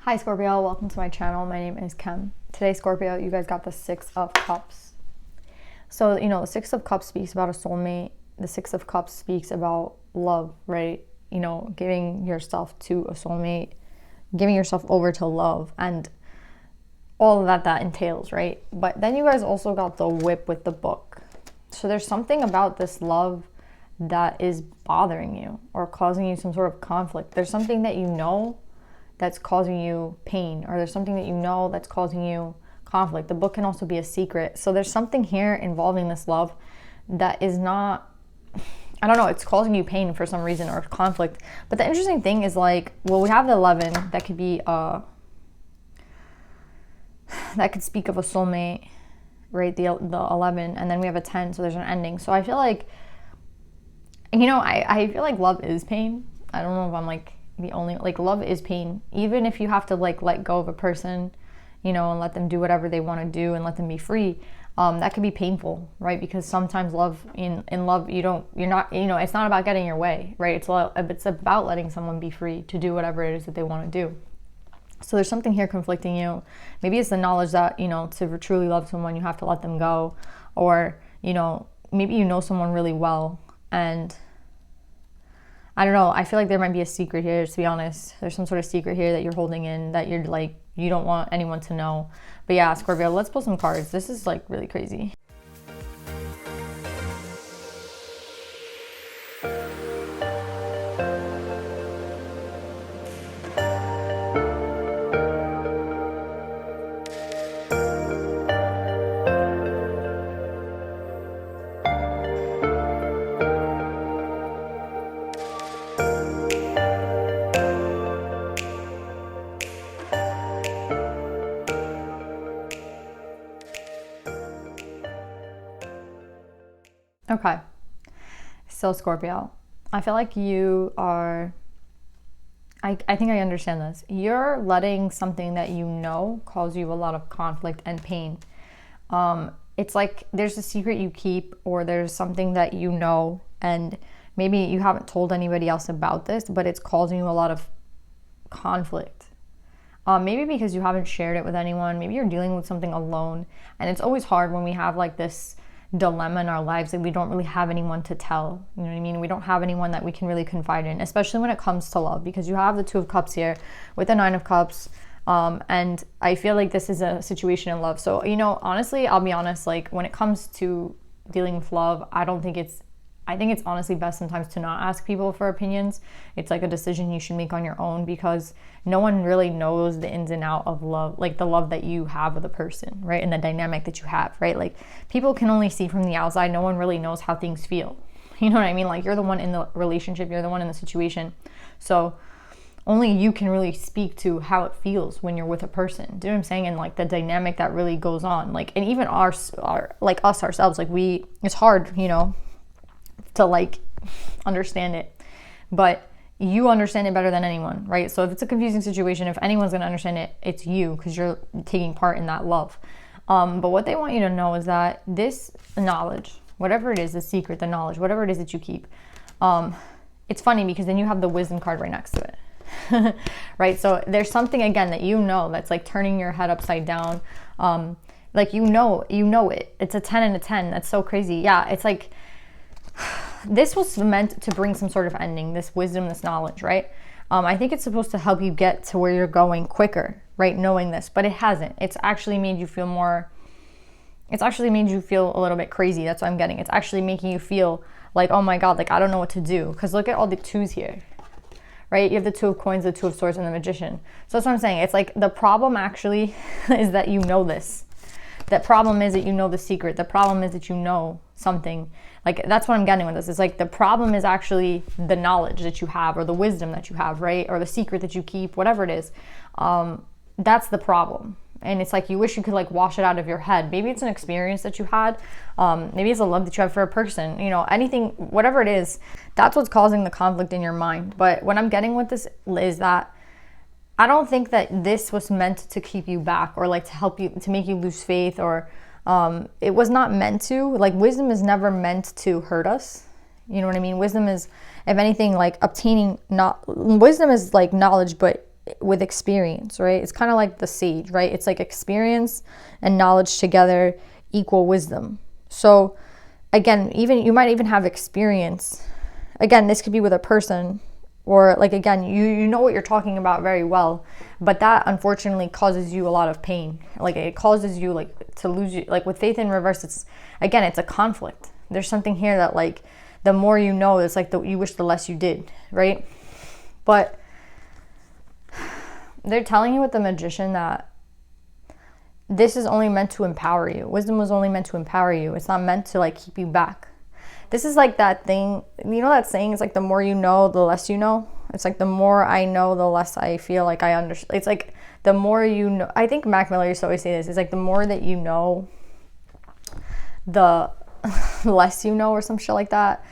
Hi Scorpio, welcome to my channel. My name is Kim. Today, Scorpio, you guys got the Six of Cups. So, the Six of Cups speaks about a soulmate. The Six of Cups speaks about love, right? Giving yourself to a soulmate, giving yourself over to love, and all of that entails, right? But then you guys also got the Whip with the Book. So there's something about this love that is bothering you or causing you some sort of conflict. There's something that you know that's causing you pain, or there's something that you know that's causing you conflict. The book can also be a secret. So there's something here involving this love that is not, I don't know, it's causing you pain for some reason or conflict. But the interesting thing is we have the 11 that could be that could speak of a soulmate, right? The 11, and then we have a 10, so there's an ending. So I feel like, I feel like love is pain. I don't know if I'm the only, love is pain. Even if you have to let go of a person, and let them do whatever they want to do and let them be free, that could be painful, right? Because sometimes in love, it's not about getting your way, right? It's about letting someone be free to do whatever it is that they want to do. So there's something here conflicting you. Maybe it's the knowledge that, to truly love someone, you have to let them go. Or, maybe you know someone really well, and I don't know, I feel like there might be a secret here, to be honest. There's some sort of secret here that you're holding in that you're you don't want anyone to know. But yeah, Scorpio, let's pull some cards. This is really crazy. Okay, so Scorpio, I feel like you are, I think I understand this. You're letting something that cause you a lot of conflict and pain. It's like there's a secret you keep, or there's something that and maybe you haven't told anybody else about this, but it's causing you a lot of conflict. Maybe because you haven't shared it with anyone. Maybe you're dealing with something alone, and it's always hard when we have this dilemma in our lives that we don't really have anyone to tell. You know what I mean? We don't have anyone that we can really confide in, especially when it comes to love, because you have the Two of Cups here with the Nine of Cups. And I feel like this is a situation in love. So, honestly, I'll be honest, when it comes to dealing with love, I think it's honestly best sometimes to not ask people for opinions. It's a decision you should make on your own, because no one really knows the ins and outs of love, the love that you have with a person, right? And the dynamic that you have, right? People can only see from the outside. No one really knows how things feel. You know what I mean? You're the one in the relationship, you're the one in the situation. So only you can really speak to how it feels when you're with a person. Do you know what I'm saying? And the dynamic that really goes on. And even us ourselves, it's hard, to understand it, but you understand it better than anyone, right? So if it's a confusing situation, if anyone's going to understand it, it's you, because you're taking part in that love. But what they want you to know is that this knowledge, whatever it is, the secret, the knowledge, whatever it is that you keep, it's funny because then you have the Wisdom card right next to it. Right? So there's something, again, that that's turning your head upside down. You know it. It's a 10 and a 10. That's so crazy. Yeah, it's this was meant to bring some sort of ending, this wisdom, this knowledge, right? I think it's supposed to help you get to where you're going quicker, right? Knowing this, but it hasn't. It's actually made you feel a little bit crazy. That's what I'm getting. It's actually making you feel oh my God, I don't know what to do. Because look at all the twos here, right? You have the Two of Coins, the Two of Swords, and the Magician. So that's what I'm saying. It's the problem actually is that you know this. The problem is that you know the secret. The problem is that you know something. That's what I'm getting with this. It's the problem is actually the knowledge that you have, or the wisdom that you have, right? Or the secret that you keep, whatever it is. That's the problem. And it's you wish you could wash it out of your head. Maybe it's an experience that you had. Maybe it's a love that you have for a person. Anything, whatever it is, that's what's causing the conflict in your mind. But what I'm getting with this is that I don't think that this was meant to keep you back, or to help you, to make you lose faith, or it was not meant to. Wisdom is never meant to hurt us. You know what I mean? Wisdom is, if anything, wisdom is knowledge, but with experience, right? It's kind of like the sage, right? It's like experience and knowledge together equal wisdom. So again, even you might even have experience. Again, this could be with a person, or like, again, you know what you're talking about very well, but that unfortunately causes you a lot of pain. Like it causes you like to lose you, like with faith in reverse, it's a conflict. There's something here that like the more you know, it's like you wish the less you did, right? But they're telling you with the Magician that this is only meant to empower you. Wisdom was only meant to empower you. It's not meant to like keep you back. This is like that thing, you know that saying, it's like the more you know, the less you know. It's like the more I know, the less I feel like I understand. It's like the more you know. I think Mac Miller used to always say this. It's like the more that you know, the less you know, or some shit like that.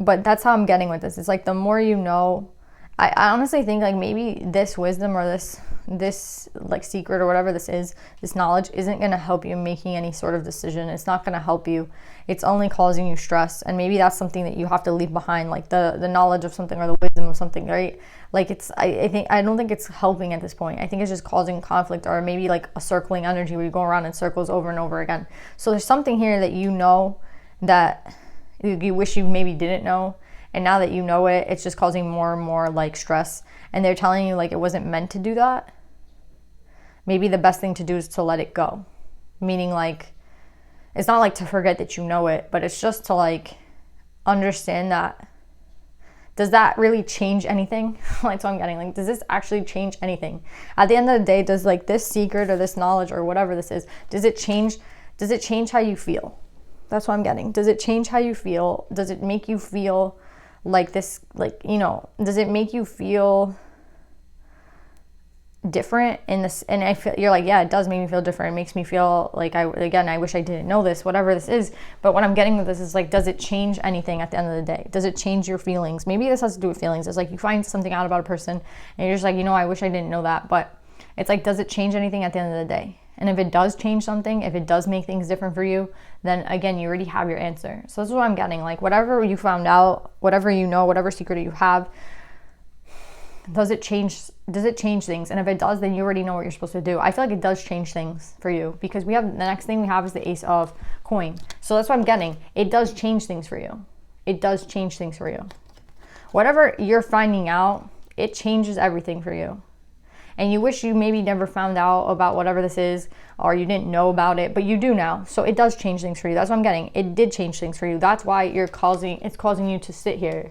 But that's how I'm getting with this. It's like the more you know. I honestly think like maybe this wisdom or this like secret or whatever this is, this knowledge isn't going to help you making any sort of decision. It's not going to help you. It's only causing you stress. And maybe that's something that you have to leave behind, like the knowledge of something or the wisdom of something, right? Like I don't think it's helping at this point. I think it's just causing conflict, or maybe like a circling energy where you go around in circles over and over again. So there's something here that you know that you wish you maybe didn't know. And now that you know it, it's just causing more and more like stress. And they're telling you like it wasn't meant to do that. Maybe the best thing to do is to let it go. Meaning like, it's not like to forget that you know it, but it's just to like understand that. Does that really change anything? That's what I'm getting. Like, does this actually change anything? At the end of the day, does like this secret or this knowledge or whatever this is, does it change how you feel? That's what I'm getting. Does it change how you feel? Does it make you feel like this, like, you know, does it make you feel different in this? And I feel, you're like, yeah, it does make me feel different. It makes me feel like I wish I didn't know this, whatever this is. But what I'm getting with this is like, does it change anything at the end of the day? Does it change your feelings? Maybe this has to do with feelings. It's like you find something out about a person and you're just like, you know, I wish I didn't know that. But it's like, does it change anything at the end of the day? And if it does change something, if it does make things different for you, then again, you already have your answer. So that's what I'm getting. Like, whatever you found out, whatever you know, whatever secret you have, does it change things? And if it does, then you already know what you're supposed to do. I feel like it does change things for you, because the next thing we have is the Ace of Coin. So that's what I'm getting. It does change things for you. It does change things for you. Whatever you're finding out, it changes everything for you. And you wish you maybe never found out about whatever this is, or you didn't know about it, but you do now. So it does change things for you. That's what I'm getting. It did change things for you. That's why it's causing you to sit here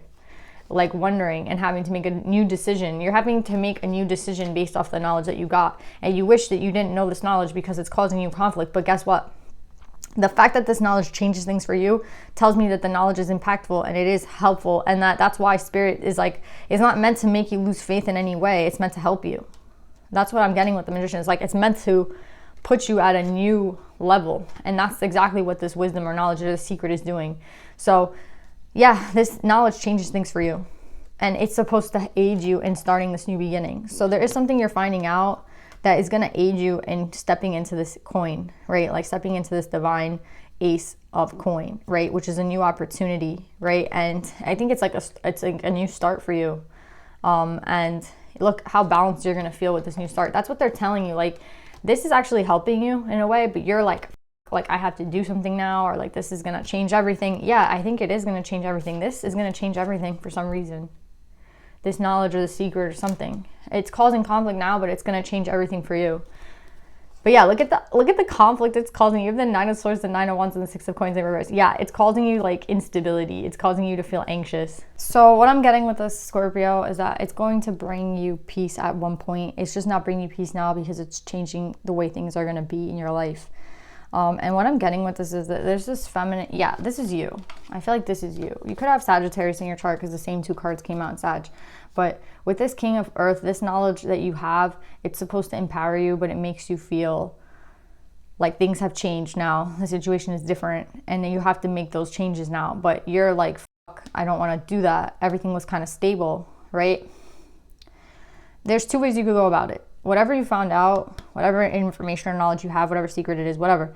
like wondering and having to make a new decision. You're having to make a new decision based off the knowledge that you got. And you wish that you didn't know this knowledge because it's causing you conflict. But guess what? The fact that this knowledge changes things for you tells me that the knowledge is impactful and it is helpful. And that's why Spirit is like, it's not meant to make you lose faith in any way. It's meant to help you. That's what I'm getting with the Magician. It's like, it's meant to put you at a new level. And that's exactly what this wisdom or knowledge or the secret is doing. So yeah, this knowledge changes things for you. And it's supposed to aid you in starting this new beginning. So there is something you're finding out that is going to aid you in stepping into this coin, right? Like stepping into this divine Ace of Coin, right? Which is a new opportunity, right? And I think it's like a new start for you. And look how balanced you're going to feel with this new start. That's what they're telling you. Like, this is actually helping you in a way, but you're like I have to do something now, or like this is going to change everything. Yeah, I think it is going to change everything. This is going to change everything for some reason. This knowledge or the secret or something. It's causing conflict now, but it's going to change everything for you. But yeah, look at the conflict it's causing. You have the Nine of Swords, the Nine of Wands, and the Six of Coins in reverse. Yeah, it's causing you like instability. It's causing you to feel anxious. So what I'm getting with this Scorpio is that it's going to bring you peace at one point. It's just not bringing you peace now because it's changing the way things are going to be in your life. And what I'm getting with this is that there's this feminine, yeah, this is you. I feel like this is you. You could have Sagittarius in your chart because the same two cards came out in Sag. But with this King of Earth, this knowledge that you have, it's supposed to empower you, but it makes you feel like things have changed now. The situation is different, and then you have to make those changes now. But you're like, fuck, I don't want to do that. Everything was kind of stable, right? There's two ways you could go about it. Whatever you found out, whatever information or knowledge you have, whatever secret it is, whatever,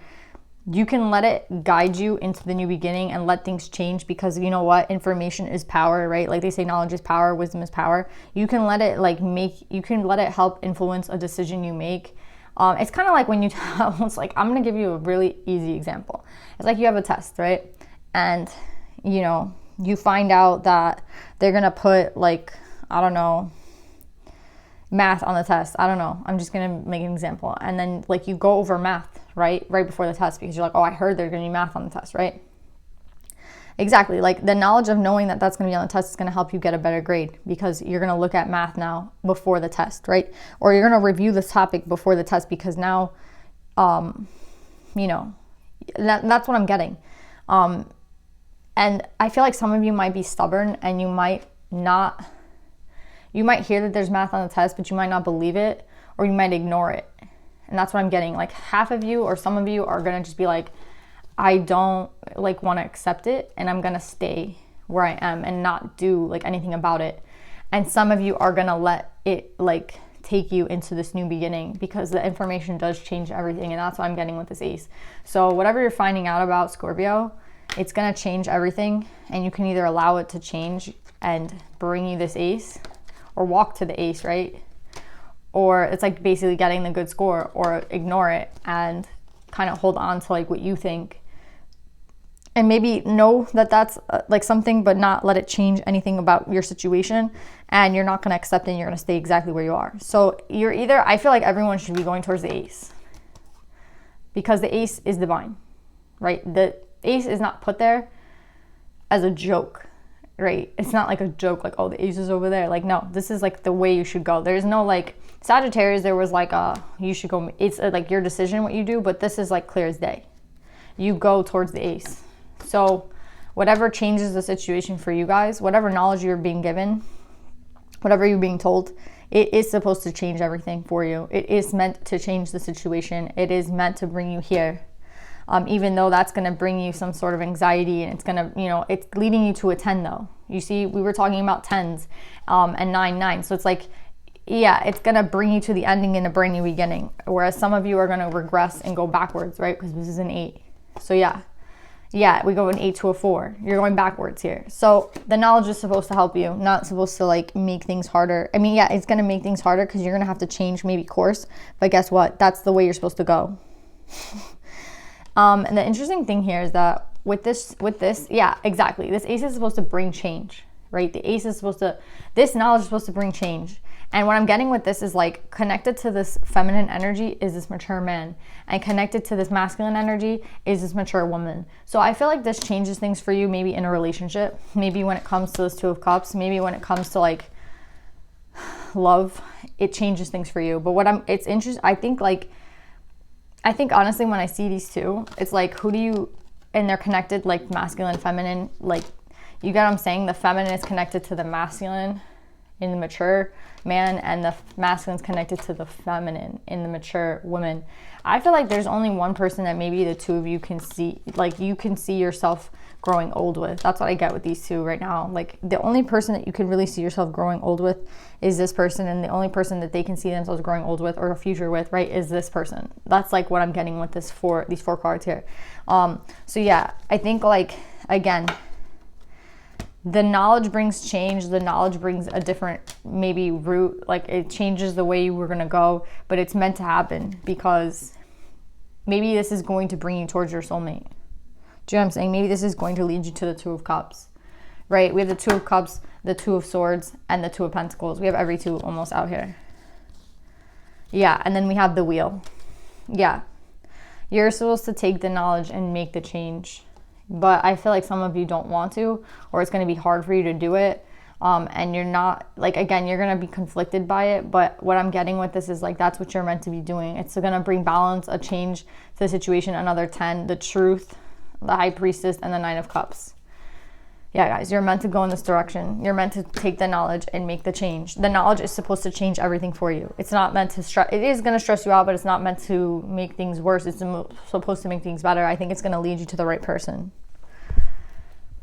You can let it guide you into the new beginning and let things change, because you know what? Information is power, right? Like they say, knowledge is power, wisdom is power. You can let it you can let it help influence a decision you make. It's kind of like when you, it's like, I'm going to give you a really easy example. It's like you have a test, right? And, you know, you find out that they're going to put like, I don't know, math on the test. I don't know. I'm just going to make an example. And then like you go over math, right before the test, because you're like, oh, I heard there's going to be math on the test, right? Exactly. Like the knowledge of knowing that that's going to be on the test is going to help you get a better grade, because you're going to look at math now before the test, right? Or you're going to review this topic before the test, because now, you know, that's what I'm getting. And I feel like some of you might be stubborn and you might hear that there's math on the test, but you might not believe it, or you might ignore it. And that's what I'm getting. Like half of you or some of you are going to just be like, I don't like want to accept it, and I'm going to stay where I am and not do like anything about it. And some of you are going to let it like take you into this new beginning, because the information does change everything. And that's what I'm getting with this ace. So whatever you're finding out about, Scorpio, it's going to change everything. And you can either allow it to change and bring you this ace, or walk to the ace, right? Or it's like basically getting the good score, or ignore it and kind of hold on to like what you think. And maybe know that that's like something, but not let it change anything about your situation. And you're not going to accept it, and you're going to stay exactly where you are. So you're either, I feel like everyone should be going towards the ace, because the ace is divine, right? The ace is not put there as a joke, right? It's not like a joke, like, oh, the ace is over there. Like, no, this is like the way you should go. There's no like Sagittarius, there was like you should go, it's like your decision what you do, but this is like clear as day. You go towards the ace. So whatever changes the situation for you guys, whatever knowledge you're being given, whatever you're being told, it is supposed to change everything for you. It is meant to change the situation. It is meant to bring you here. Even though that's going to bring you some sort of anxiety, and it's going to, you know, it's leading you to a 10 though. You see, we were talking about 10s and 9. So it's like, yeah, it's going to bring you to the ending in a brand new beginning. Whereas some of you are going to regress and go backwards, right? Because this is an 8. So yeah, we go an 8 to a 4. You're going backwards here. So the knowledge is supposed to help you, not supposed to like make things harder. I mean, yeah, it's going to make things harder, because you're going to have to change maybe course. But guess what? That's the way you're supposed to go. And the interesting thing here is that with this, yeah, exactly. This ace is supposed to bring change, right? The ace is supposed to, this knowledge is supposed to bring change. And what I'm getting with this is like connected to this feminine energy is this mature man, and connected to this masculine energy is this mature woman. So I feel like this changes things for you, maybe in a relationship, maybe when it comes to this 2 of Cups, maybe when it comes to like love, it changes things for you. But it's interesting. I think honestly, when I see these two, it's like, and they're connected like masculine, feminine, like, you get what I'm saying? The feminine is connected to the masculine in the mature man, and the masculine is connected to the feminine in the mature woman. I feel like there's only one person that maybe the two of you can see, like you can see yourself growing old with. That's what I get with these two right now. Like the only person that you can really see yourself growing old with is this person, and the only person that they can see themselves growing old with, or a future with, right, is this person. That's like what I'm getting with these 4 cards here. So yeah, I think like, again, the knowledge brings change. The knowledge brings a different maybe route. Like it changes the way you were going to go, but it's meant to happen, because maybe this is going to bring you towards your soulmate. Do you know what I'm saying? Maybe this is going to lead you to the 2 of Cups, right? We have the 2 of Cups, the 2 of Swords, and the 2 of Pentacles. We have every 2 almost out here. Yeah, and then we have the Wheel. Yeah. You're supposed to take the knowledge and make the change. But I feel like some of you don't want to, or it's going to be hard for you to do it. And you're not, like, again, you're going to be conflicted by it. But what I'm getting with this is like, that's what you're meant to be doing. It's going to bring balance, a change to the situation, another 10, the Truth, the High Priestess, and the 9 of Cups. Yeah, guys, you're meant to go in this direction. You're meant to take the knowledge and make the change. The knowledge is supposed to change everything for you. It's not meant to stress. It is going to stress you out, but it's not meant to make things worse. It's supposed to make things better. I think it's going to lead you to the right person.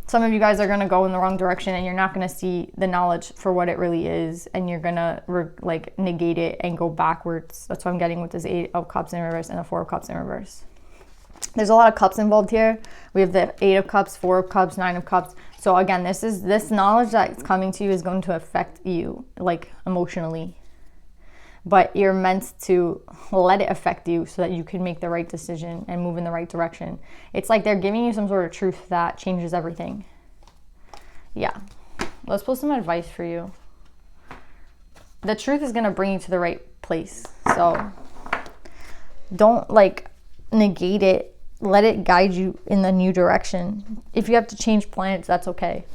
Some of you guys are going to go in the wrong direction, and you're not going to see the knowledge for what it really is, and you're going to like negate it and go backwards. That's what I'm getting with this 8 of Cups in reverse and the 4 of Cups in reverse. There's a lot of cups involved here. We have the 8 of cups, 4 of cups, 9 of cups. So again, this knowledge that's coming to you is going to affect you, like, emotionally. But you're meant to let it affect you so that you can make the right decision and move in the right direction. It's like they're giving you some sort of truth that changes everything. Yeah. Let's pull some advice for you. The truth is going to bring you to the right place. So don't, like, negate it. Let it guide you in the new direction. If you have to change planets, that's okay.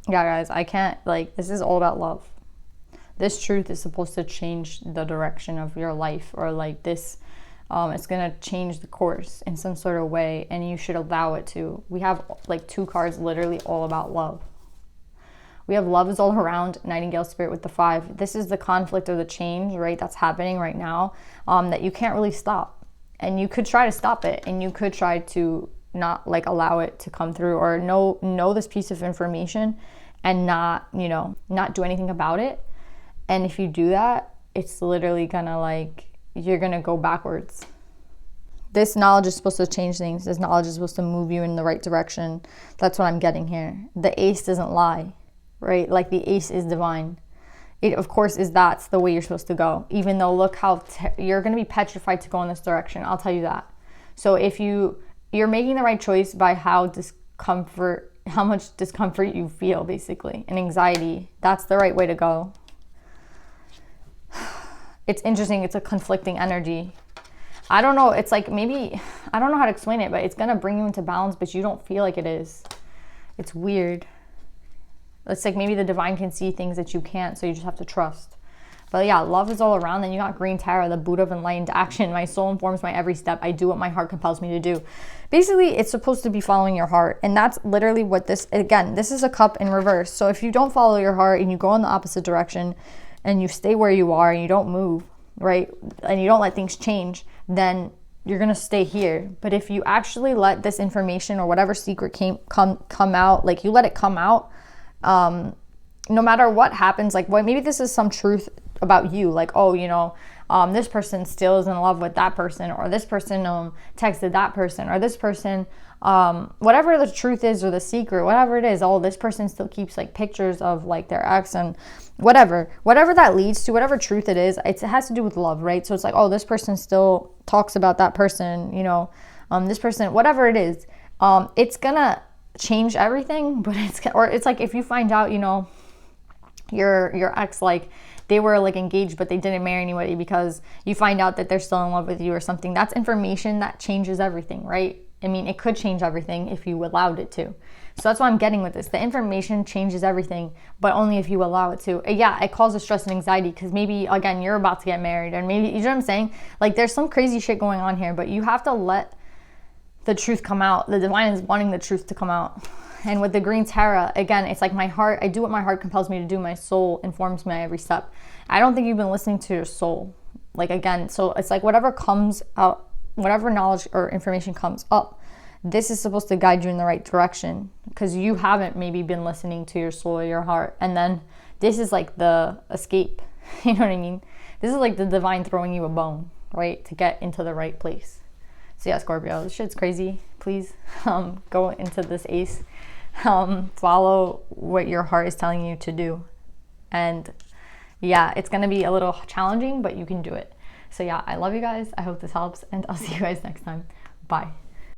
Yeah, guys, I can't, like, this is all about love. This truth is supposed to change the direction of your life, or like this, it's gonna change the course in some sort of way, and you should allow it to. We have like 2 cards literally all about love. We have love is all around, Nightingale Spirit with the 5. This is the conflict or the change, right, that's happening right now, that you can't really stop. And you could try to stop it, and you could try to not, like, allow it to come through, or know this piece of information and not, you know, not do anything about it. And if you do that, it's literally gonna, like, you're gonna go backwards. This knowledge is supposed to change things. This knowledge is supposed to move you in the right direction. That's what I'm getting here. The ace doesn't lie, right? Like, the ace is divine. It, of course, is that's the way you're supposed to go. Even though, look how you're going to be petrified to go in this direction. I'll tell you that. So if you're making the right choice by how much discomfort you feel, basically, and anxiety. That's the right way to go. It's interesting. It's a conflicting energy. I don't know. It's like, maybe, I don't know how to explain it, but it's going to bring you into balance, but you don't feel like it is. It's weird. It's like maybe the divine can see things that you can't, so you just have to trust. But yeah, love is all around. Then you got Green Tarot, the Buddha of enlightened action. My soul informs my every step. I do what my heart compels me to do. Basically, it's supposed to be following your heart. And that's literally what this, again, this is a cup in reverse. So if you don't follow your heart and you go in the opposite direction and you stay where you are and you don't move, right, and you don't let things change, then you're going to stay here. But if you actually let this information or whatever secret come out, like, you let it come out, no matter what happens, like, maybe this is some truth about you, like, oh, you know, this person still is in love with that person, or this person texted that person, or this person, whatever the truth is, or the secret, whatever it is, this person still keeps, like, pictures of, like, their ex, and whatever that leads to, whatever truth it is, it has to do with love, right? So it's like, oh, this person still talks about that person, you know, this person, whatever it is, it's gonna change everything. But it's like, if you find out, you know, your ex, like, they were, like, engaged but they didn't marry anybody, because you find out that they're still in love with you or something, that's information that changes everything, right? I mean, it could change everything if you allowed it to. So that's what I'm getting with this. The information changes everything, but only if you allow it to. Yeah, it causes stress and anxiety, because maybe, again, you're about to get married, and maybe, you know what I'm saying? Like, there's some crazy shit going on here, but you have to let the truth come out. The divine is wanting the truth to come out. And with the Green Tarot, again, it's like, my heart, I do what my heart compels me to do. My soul informs me every step. I don't think you've been listening to your soul. Like, again, so it's like, whatever comes out, whatever knowledge or information comes up, this is supposed to guide you in the right direction, because you haven't maybe been listening to your soul or your heart. And then this is like the escape. You know what I mean? This is like the divine throwing you a bone, right? To get into the right place. So yeah, Scorpio, this shit's crazy. Please go into this ace. Follow what your heart is telling you to do. And yeah, it's going to be a little challenging, but you can do it. So yeah, I love you guys. I hope this helps, and I'll see you guys next time. Bye.